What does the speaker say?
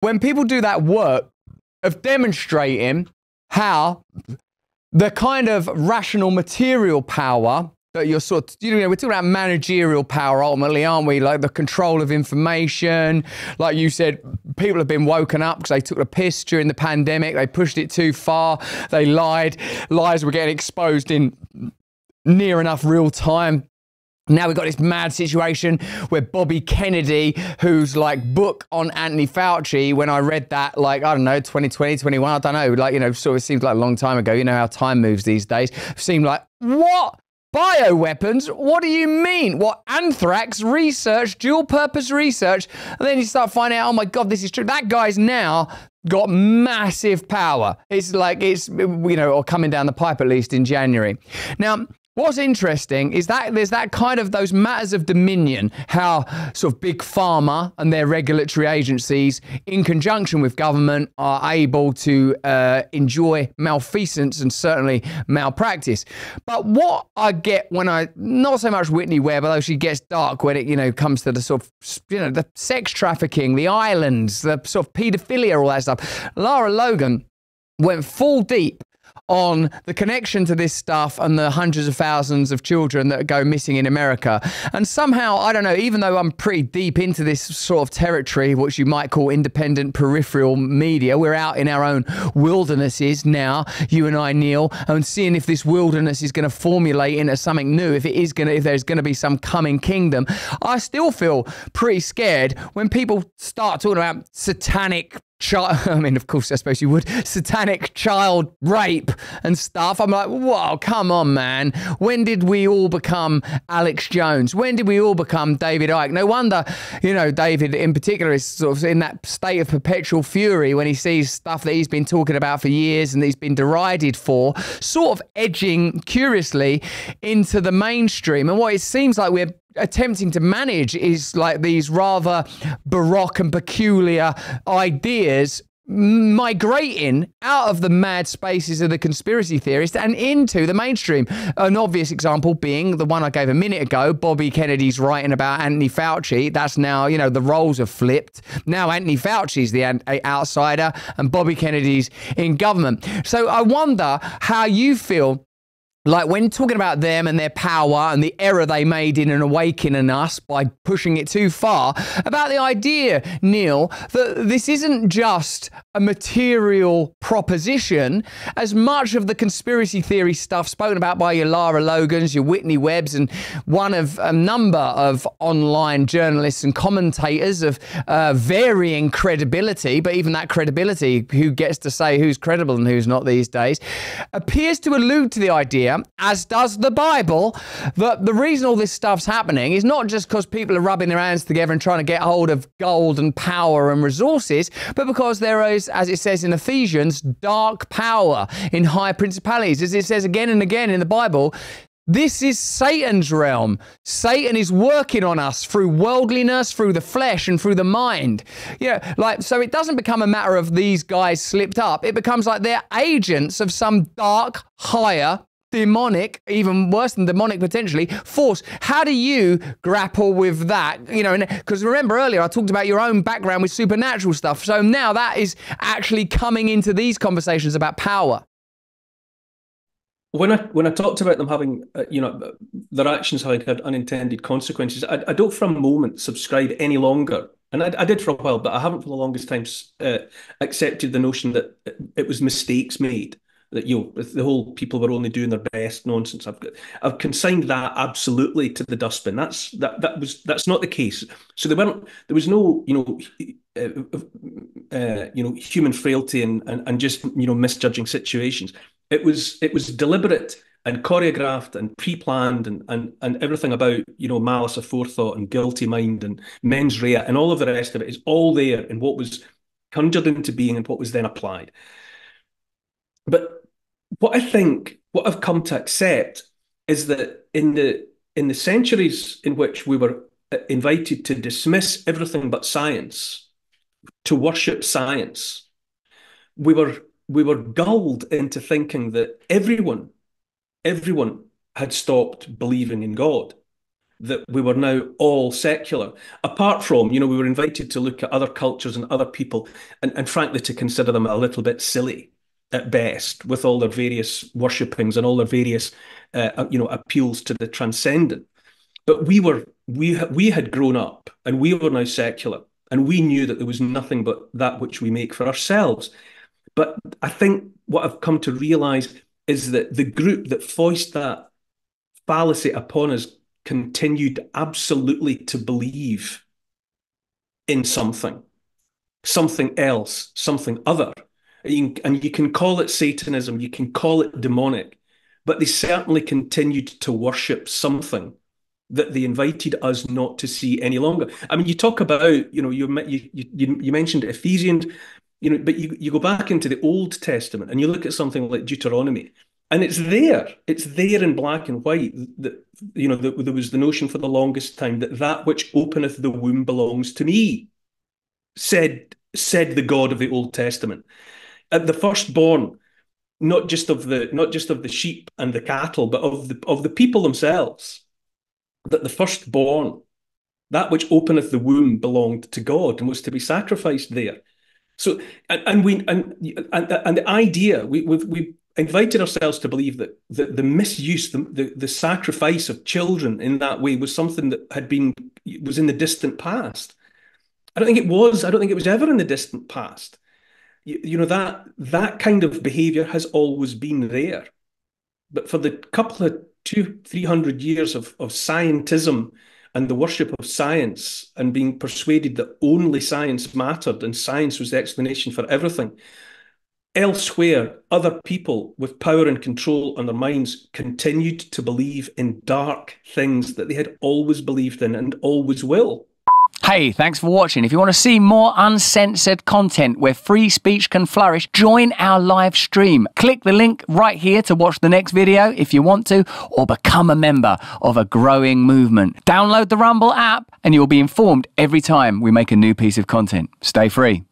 when people do that work of demonstrating how the kind of rational material power that you're sort of, we're talking about managerial power ultimately, aren't we? Like the control of information. Like you said, people have been woken up because they took the piss during the pandemic. They pushed it too far. They lied. Lies were getting exposed in near enough real time. Now we've got this mad situation where Bobby Kennedy, whose like book on Anthony Fauci, when I read that, like, I don't know, 2020, 21, I don't know, like, sort of seems like a long time ago. You know how time moves these days. Seemed like, what? Bioweapons? What do you mean? What, anthrax research, dual purpose research? And then you start finding out, oh my God, this is true. That guy's now got massive power. It's like, or coming down the pipe at least in January. Now, what's interesting is that there's that kind of those matters of dominion, how sort of big pharma and their regulatory agencies in conjunction with government are able to enjoy malfeasance and certainly malpractice. But what I get when not so much Whitney Webb, although she gets dark when it comes to the sort of, the sex trafficking, the islands, the sort of paedophilia, all that stuff. Lara Logan went full deep on the connection to this stuff and the hundreds of thousands of children that go missing in America. And somehow, I don't know, even though I'm pretty deep into this sort of territory, which you might call independent peripheral media, we're out in our own wildernesses now, you and I, Neil, and seeing if this wilderness is going to formulate into something new, if there's going to be some coming kingdom. I still feel pretty scared when people start talking about satanic I mean, of course, I suppose you would. Satanic child rape and stuff. I'm like, whoa, come on, man. When did we all become Alex Jones? When did we all become David Icke? No wonder, David in particular is sort of in that state of perpetual fury when he sees stuff that he's been talking about for years and he's been derided for, sort of edging curiously into the mainstream. And what it seems like we're attempting to manage is like these rather baroque and peculiar ideas migrating out of the mad spaces of the conspiracy theorists and into the mainstream. An obvious example being the one I gave a minute ago, Bobby Kennedy's writing about Anthony Fauci. That's now, the roles have flipped. Now Anthony Fauci's the outsider and Bobby Kennedy's in government. So I wonder how you feel like when talking about them and their power and the error they made in an awakening us by pushing it too far, about the idea, Neil, that this isn't just a material proposition, as much of the conspiracy theory stuff spoken about by your Lara Logans, your Whitney Webbs, and one of a number of online journalists and commentators of varying credibility, but even that credibility, who gets to say who's credible and who's not these days, appears to allude to the idea, as does the Bible, that the reason all this stuff's happening is not just because people are rubbing their hands together and trying to get hold of gold and power and resources, but because there is, as it says in Ephesians, dark power in high principalities. As it says again and again in the Bible, this is Satan's realm. Satan is working on us through worldliness, through the flesh and through the mind. So it doesn't become a matter of these guys slipped up. It becomes like they're agents of some dark, higher, demonic, even worse than demonic potentially, force. How do you grapple with that? Because remember earlier I talked about your own background with supernatural stuff. So now that is actually coming into these conversations about power. When I talked about them having, their actions having had unintended consequences, I don't for a moment subscribe any longer. And I did for a while, but I haven't for the longest time accepted the notion that it was mistakes made. That the whole people were only doing their best nonsense. I've consigned that absolutely to the dustbin. That's not the case. So there was no human frailty and just misjudging situations. It was deliberate and choreographed and pre-planned and everything about malice aforethought and guilty mind and mens rea and all of the rest of it is all there in what was conjured into being and what was then applied. But what I've come to accept is that in the centuries in which we were invited to dismiss everything but science, to worship science, we were gulled into thinking that everyone had stopped believing in God. that we were now all secular, apart from, we were invited to look at other cultures and other people, and frankly, to consider them a little bit silly at best, with all their various worshippings and all their various, appeals to the transcendent. But we had grown up, and we were now secular, and we knew that there was nothing but that which we make for ourselves. But I think what I've come to realize is that the group that foist that fallacy upon us continued absolutely to believe in something else, something other. And you can call it Satanism, you can call it demonic, but they certainly continued to worship something that they invited us not to see any longer. I mean, you talk about, you mentioned Ephesians, but you go back into the Old Testament and you look at something like Deuteronomy, and it's there in black and white that, there was the notion for the longest time that which openeth the womb belongs to me, said the God of the Old Testament. The firstborn, not just of the sheep and the cattle, but of the people themselves, that the firstborn, that which openeth the womb, belonged to God and was to be sacrificed there. So, and the idea, we invited ourselves to believe that the misuse, the sacrifice of children in that way was something that was in the distant past. I don't think it was. I don't think it was ever in the distant past. That kind of behavior has always been there. But for the couple of 200-300 years of scientism and the worship of science and being persuaded that only science mattered and science was the explanation for everything, elsewhere, other people with power and control on their minds continued to believe in dark things that they had always believed in and always will. Hey, thanks for watching. If you want to see more uncensored content where free speech can flourish, join our live stream. Click the link right here to watch the next video if you want to, or become a member of a growing movement. Download the Rumble app and you'll be informed every time we make a new piece of content. Stay free.